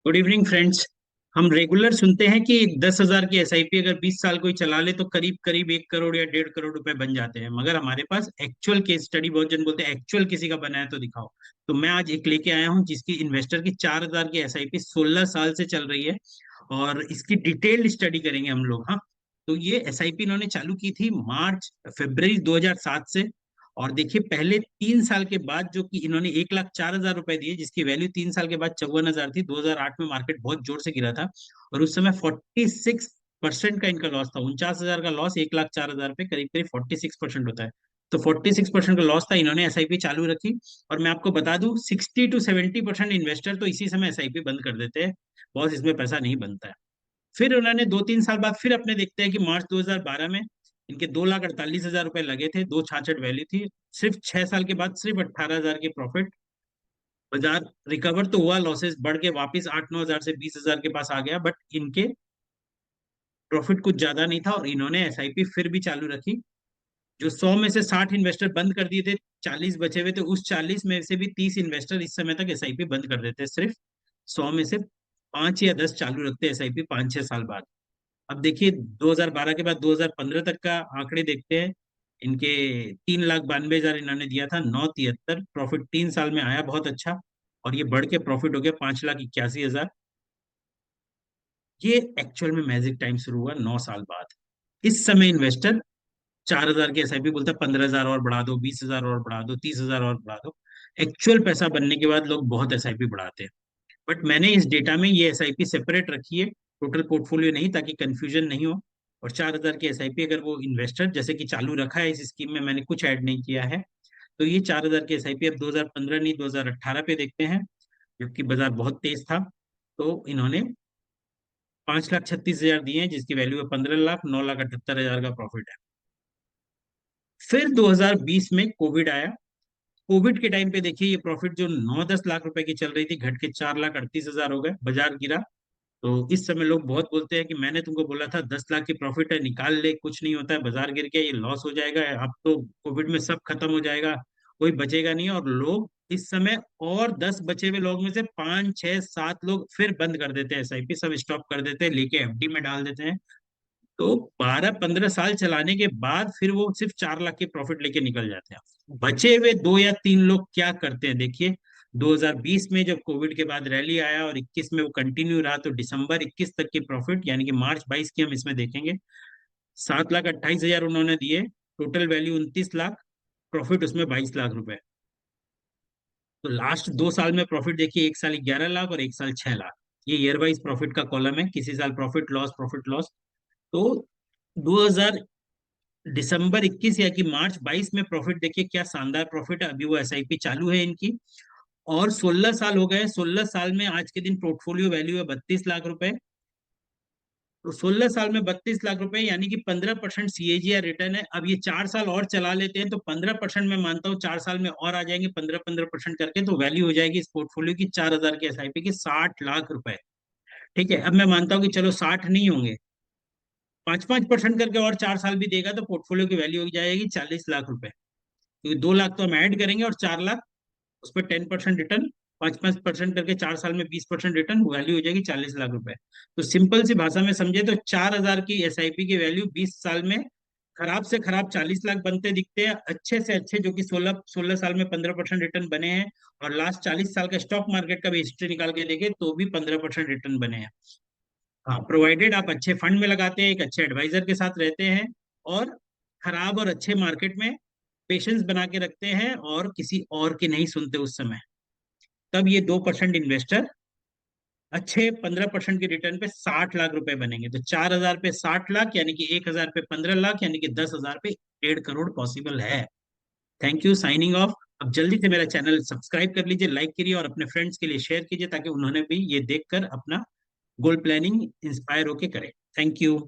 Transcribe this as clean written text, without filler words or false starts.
Good evening friends. हम regular सुनते हैं कि 10,000 की एसआईपी अगर 20 साल कोई चला ले तो करीब करीब 1 करोड़ या 1.5 करोड़ रुपए बन जाते हैं। मगर हमारे पास एक्चुअल केस स्टडी, बहुत जन बोलते हैं एक्चुअल किसी का बना है तो दिखाओ। तो मैं आज एक लेके आया हूँ जिसकी इन्वेस्टर की 4,000 की एसआईपी 16 साल से चल रही है। और इसकी डिटेल्ड स्टडी करेंगे हम लोग। हाँ, तो ये एसआईपी इन्होंने चालू की थी मार्च फरवरी 2007 से। और देखिए, पहले 3 साल के बाद जो कि इन्होंने 1,04,000 रुपए दिए, जिसकी वैल्यू 3 साल के बाद 54,000 थी। 2008 में मार्केट बहुत जोर से गिरा था और उस समय 46% का इनका लॉस था। 49,000 का लॉस 1,04,000 पे करीब करीब 46% होता है। तो 46% का लॉस था, इन्होंने एसआईपी चालू रखी। और मैं आपको बता दूं, 60 to 70% इन्वेस्टर तो इसी समय एसआईपी बंद कर देते हैं। बहुत इसमें पैसा नहीं बनता है। फिर उन्होंने 2-3 साल बाद फिर अपने देखते हैं कि मार्च 2012 में इनके 2,48,000 रुपए लगे थे, 2,66 वैल्यू थी। सिर्फ 6 साल के बाद सिर्फ 18,000 के प्रॉफिट। बाजार रिकवर तो हुआ, लॉसेस बढ़ के वापस 8-9 हजार से 20,000 के पास आ गया, बट इनके प्रॉफिट कुछ ज्यादा नहीं था और इन्होंने एसआईपी फिर भी चालू रखी। जो 100 में से 60 इन्वेस्टर बंद कर दिए थे, 40 बचे हुए थे। उस 40 में से भी 30 इन्वेस्टर इस समय तक एसआईपी बंद कर देते हैं। सिर्फ 100 में से 5 या 10 चालू रखते हैं एसआईपी 5-6 साल बाद। अब देखिए, 2012 के बाद 2015 तक का आंकड़े देखते हैं। इनके 3,92,000 इन्होंने दिया था, 9,73 प्रॉफिट 3 साल में आया, बहुत अच्छा। और ये बढ़ के प्रॉफिट हो गया 5,81,000। ये एक्चुअल में मैजिक टाइम शुरू हुआ 9 साल बाद। इस समय इन्वेस्टर 4,000 की एसआईपी बोलता है 15,000 और बढ़ा दो, 20,000 और बढ़ा दो, 30,000 और बढ़ा दो। एक्चुअल पैसा बनने के बाद लोग बहुत एसआईपी बढ़ाते हैं। बट मैंने इस डेटा में ये एसआईपी सेपरेट रखी है, टोटल पोर्टफोलियो नहीं, ताकि कंफ्यूजन नहीं हो। और 4,000 की एसआईपी अगर वो इन्वेस्टर जैसे कि चालू रखा है इस स्कीम में, मैंने कुछ ऐड नहीं किया है, तो ये 4,000 की एसआईपी अब 2015 नहीं 2018 पे देखते हैं, जबकि बाजार बहुत तेज था। तो इन्होंने 5,36,000 दिए हैं, जिसकी वैल्यू है 15 लाख, 9,78,000 का प्रॉफिट है। फिर 2020 में कोविड आया। कोविड के टाइम पे देखिए, ये प्रॉफिट जो 9-10 लाख रुपए की चल रही थी, घट के 4,38,000 हो गए, बाजार गिरा। तो इस समय लोग बहुत बोलते हैं कि मैंने तुमको बोला था 10 लाख की प्रॉफिट है, निकाल ले, कुछ नहीं होता है, बाजार गिर गया, ये लॉस हो जाएगा, अब तो कोविड में सब खत्म हो जाएगा, कोई बचेगा नहीं। और लोग इस समय और 10 बचे हुए लोग में से 5-6-7 लोग फिर बंद कर देते हैं एसआईपी, सब स्टॉप कर देते हैं, लेके एफडी में डाल देते हैं। तो 12-15 साल चलाने के बाद फिर वो सिर्फ 4 लाख की प्रॉफिट लेके निकल जाते हैं। बचे हुए 2 या 3 लोग क्या करते हैं, देखिए। 2020 में जब कोविड के बाद रैली आया और 21 में वो कंटिन्यू रहा, तो दिसंबर 21 तक की प्रॉफिट यानी कि मार्च 22 की हम इसमें देखेंगे, 7,28,000 उन्होंने दिए। टोटल वैल्यू 29 लाख, प्रॉफिट उसमें 22 लाख रुपए। तो लास्ट 2 साल में प्रॉफिट देखिए, एक साल 11 लाख और एक साल 6 लाख। ये ईयर वाइज प्रॉफिट का कॉलम है, किसी साल प्रॉफिट लॉस प्रॉफिट लॉस। तो 2000 दिसंबर 21 या कि मार्च 22 में प्रॉफिट देखिए, क्या शानदार प्रॉफिट है। अभी वो एसआईपी चालू है इनकी, और 16 साल हो गए। 16 साल में आज के दिन पोर्टफोलियो वैल्यू है 32 लाख रुपए। तो 16 साल में 32 लाख रुपए यानी कि 15% सीएजीआर रिटर्न है। अब ये 4 साल और चला लेते हैं तो 15% मैं मानता हूँ 4 साल में और आ जाएंगे, 15-15% करके, तो वैल्यू हो जाएगी इस पोर्टफोलियो की 4,000 की एसआईपी की 60 लाख रुपए। ठीक है, अब मैं मानता हूँ कि चलो 60 नहीं होंगे, 5-5% करके और 4 साल भी देगा तो पोर्टफोलियो की वैल्यू हो जाएगी 40 लाख रुपए। क्योंकि 2 लाख तो हम ऐड करेंगे और 4 लाख उस पर 10% रिटर्न, 5-5% करके 4 साल में 20% रिटर्न, वैल्यू हो जाएगी 40 लाख रुपए। तो सिंपल सी भाषा में समझे तो 4,000 की एसआईपी की वैल्यू 20 साल में खराब से खराब 40 लाख बनते दिखते हैं। अच्छे से अच्छे जो कि 16 16 साल में 15% रिटर्न बने हैं, और लास्ट 40 साल का स्टॉक मार्केट का भी हिस्ट्री निकाल के देखे तो भी 15% रिटर्न बने हैं। हाँ, प्रोवाइडेड आप अच्छे फंड में लगाते हैं, एक अच्छे एडवाइजर के साथ रहते हैं, और खराब और अच्छे मार्केट में पेशेंस बना के रखते हैं और किसी और की नहीं सुनते उस समय। तब ये 2% इन्वेस्टर अच्छे 15% के रिटर्न पे 60 लाख रुपए बनेंगे। तो 4,000 पे 60 लाख यानी कि 1,000 पे 15 लाख यानी कि 10,000 पे 1.5 करोड़ पॉसिबल है। Thank you, signing off. अब जल्दी से मेरा चैनल सब्सक्राइब कर लीजिए, लाइक करिए और अपने फ्रेंड्स के लिए शेयर कीजिए, ताकि उन्होंने भी ये देखकर अपना गोल प्लानिंग इंस्पायर होके करें। Thank you.